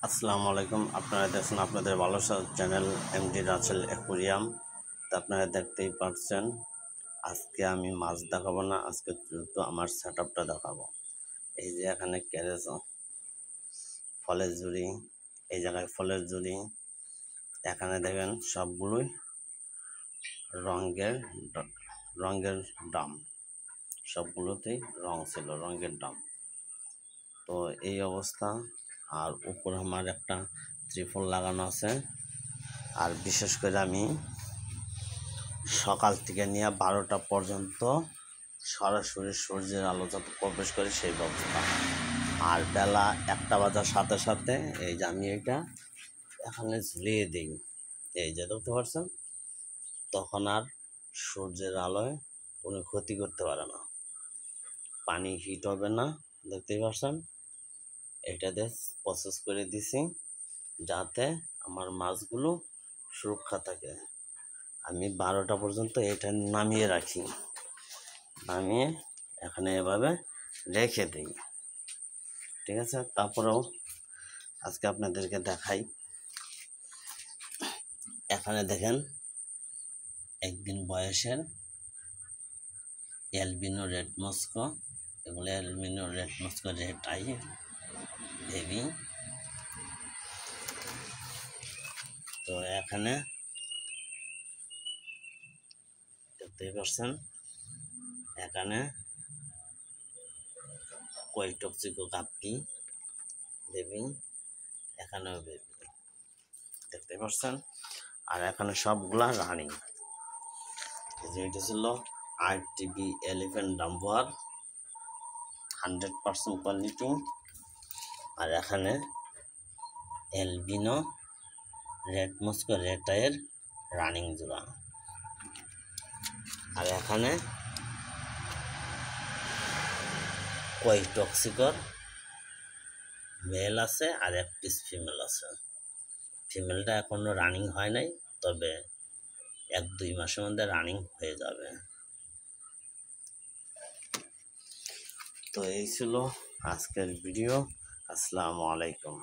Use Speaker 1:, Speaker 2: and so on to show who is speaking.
Speaker 1: আসসালামু আলাইকুম। আপনারা দেখছেন আপনাদের ভালোবাসার চ্যানেল এমডি রাসেল অ্যাকুরিয়াম। তো আপনারা দেখতেই পাচ্ছেন আজকে আমি মাছ দেখাবো না, আজকে শুধু আমার সেটআপটা দেখাবো। এই যে এখানে ক্যারেজ, ফলের ঝুড়ি, এই জায়গায় ফলের ঝুড়ি, এখানে দেখেন সবগুলোই রঙের রঙের ড্রাম, সবগুলোতেই রং ছিল, রঙের ড্রাম। তো এই অবস্থা। আর উপর আমার একটা ত্রিপল লাগানো আছে। আর বিশেষ করে আমি সকাল থেকে নিয়ে 12টা পর্যন্ত সরাসরি সূর্যের আলো যাতে প্রবেশ করে সেই ব্যবস্থা। আর বেলা 1টা বাজার সাথে সাথে এই যে আমি এটা এখানে ঝুলিয়ে দিই, এই যে দেখতে পাচ্ছেন, তখন আর সূর্যের আলোয় কোনো ক্ষতি করতে পারে না, পানি হিট হবে না। দেখতেই পাচ্ছেন, এটাতে প্রসেস করে দিছি যাতে আমার মাছগুলো সুরক্ষা থাকে। আমি 12টা পর্যন্ত এটা নামিয়ে রাখি, নামিয়ে এখানে এভাবে রেখে দিই, ঠিক আছে। তারপরেও আজকে আপনাদেরকে দেখাই। এখানে দেখেন একদিন বয়সের অ্যালবিনো রেড মস্কো, এগুলো albino red Moscow red eye baby. তো এখানে দেখতেই পাচ্ছেন, এখানে কোয়েটক্সিকো গাপ্পি বেবি, এখানেও বেবি, দেখতে পাচ্ছেন। আর এখানে সবগুলা রানিং। এটা ছিল আরটিবি এলিফ্যান্ট ডাম্পার 100% কোয়ালিটি। আর এখানে অ্যালবিনো রেড মস্কো রেড আইয়ের রানিং জোড়া। আর এখানে কোয়েটক্সিকোর মেল আছে আর 1 পিস ফিমেল আছে। ফিমেলটা এখনো রানিং হয় নাই, তবে 1-2 মাসের মধ্যে রানিং হয়ে যাবে। তো এই ছিল আজকের ভিডিও। আসসালামু আলাইকুম।